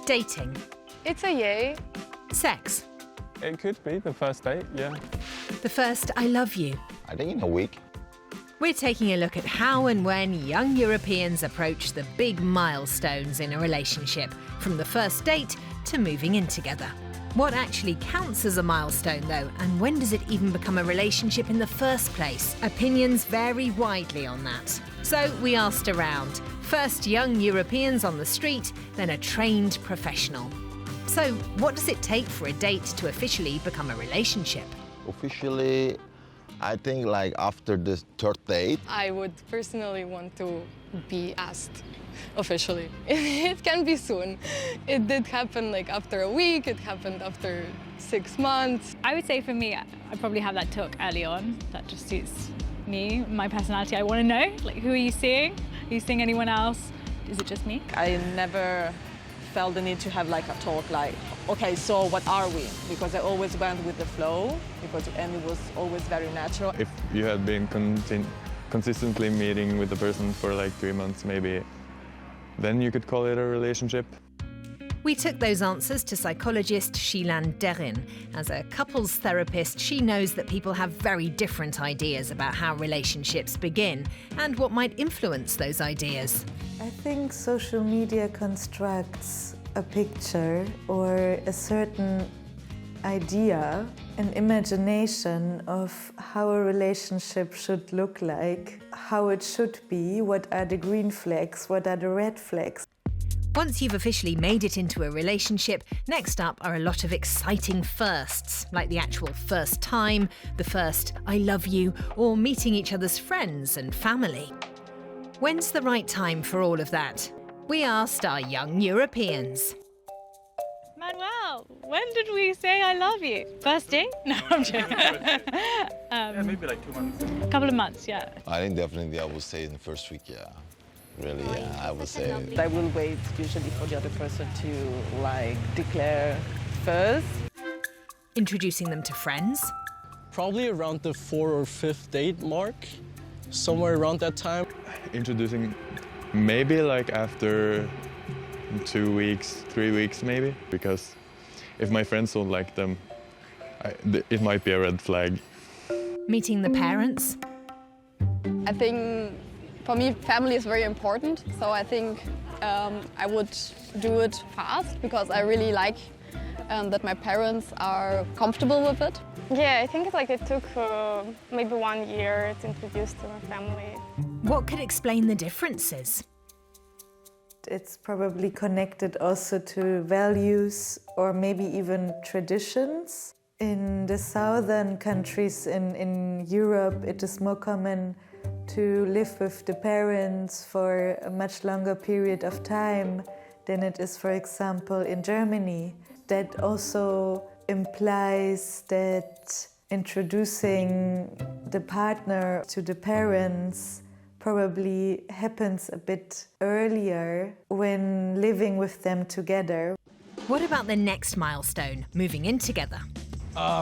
Dating. It's a yay. Sex. It could be the first date, yeah. The first I love you. I think in a week. We're taking a look at how and when young Europeans approach the big milestones in a relationship, from the first date to moving in together. What actually counts as a milestone, though, and when does it even become a relationship in the first place? Opinions vary widely on that. So we asked around. First young Europeans on the street, then a trained professional. So what does it take for a date to officially become a relationship? Officially, I think like after the third date. I would personally want to be asked officially. It can be soon. It did happen like after a week, it happened after 6 months. I would say for me, I probably have that talk early on. That just suits me, my personality. I want to know, like, who are you seeing? Are you seeing anyone else? Is it just me? I never felt the need to have like a talk like, okay, so what are we? Because I always went with the flow, and it was always very natural. If you had been consistently meeting with the person for like 3 months, maybe, then you could call it a relationship. We took those answers to psychologist Shaheen Derin. As a couples therapist, she knows that people have very different ideas about how relationships begin and what might influence those ideas. I think social media constructs a picture or a certain idea, an imagination of how a relationship should look like, how it should be, what are the green flags, what are the red flags. Once you've officially made it into a relationship, next up are a lot of exciting firsts, like the actual first time, the first I love you, or meeting each other's friends and family. When's the right time for all of that? We asked our young Europeans. Manuel, when did we say I love you? First date? No, I'm joking. Yeah, maybe like 2 months. A couple of months, yeah. I think definitely I would say in the first week, yeah. Really, yeah, I would say. I will wait usually for the other person to like declare first. Introducing them to friends. Probably around the 4th or 5th date mark, somewhere around that time. Introducing maybe like after 2 weeks, 3 weeks maybe, because if my friends don't like them, it might be a red flag. Meeting the parents. I think for me, family is very important, so I think I would do it fast because I really like that my parents are comfortable with it. Yeah, I think it took maybe 1 year to introduce to my family. What could explain the differences? It's probably connected also to values or maybe even traditions. In the southern countries in Europe, it is more common to live with the parents for a much longer period of time than it is, for example, in Germany. That also implies that introducing the partner to the parents probably happens a bit earlier when living with them together. What about the next milestone, moving in together?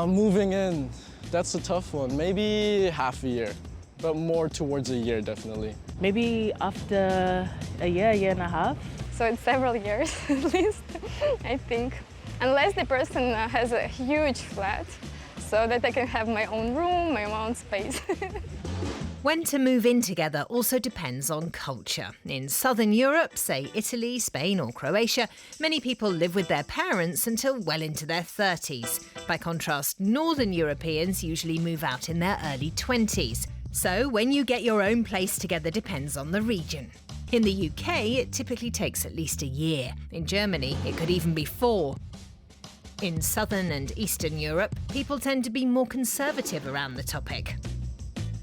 Moving in, that's a tough one. Maybe half a year, but more towards a year, definitely. Maybe after a year and a half. So it's several years at least, I think. Unless the person has a huge flat, so that I can have my own room, my own space. When to move in together also depends on culture. In southern Europe, say Italy, Spain or Croatia, many people live with their parents until well into their 30s. By contrast, northern Europeans usually move out in their early 20s. So when you get your own place together depends on the region. In the UK, it typically takes at least a year. In Germany, it could even be 4. In southern and eastern Europe, people tend to be more conservative around the topic.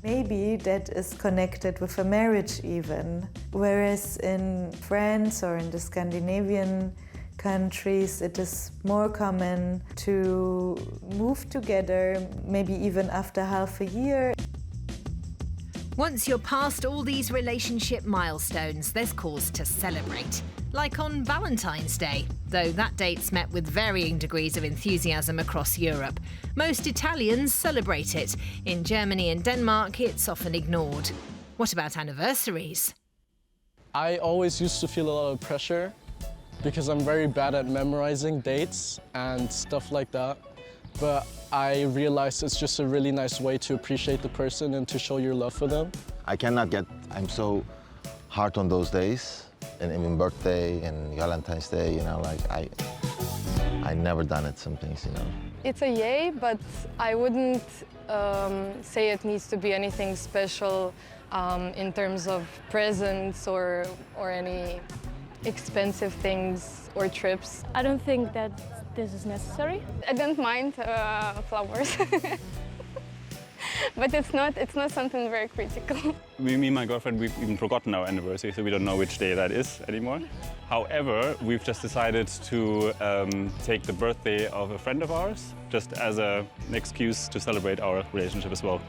Maybe that is connected with a marriage even, whereas in France or in the Scandinavian countries it is more common to move together, maybe even after half a year. Once you're past all these relationship milestones, there's cause to celebrate. Like on Valentine's Day, though that date's met with varying degrees of enthusiasm across Europe. Most Italians celebrate it. In Germany and Denmark, it's often ignored. What about anniversaries? I always used to feel a lot of pressure because I'm very bad at memorizing dates and stuff like that. But I realized it's just a really nice way to appreciate the person and to show your love for them. I'm so hard on those days, and even birthday and Valentine's Day, you know, like I never done it, some things, you know. It's a yay, but I wouldn't say it needs to be anything special in terms of presents or any expensive things or trips. I don't think that this is necessary. I don't mind flowers, but it's not something very critical. Me and my girlfriend, we've even forgotten our anniversary, so we don't know which day that is anymore. However, we've just decided to take the birthday of a friend of ours, just as an excuse to celebrate our relationship as well.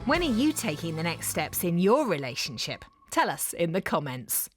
When are you taking the next steps in your relationship? Tell us in the comments.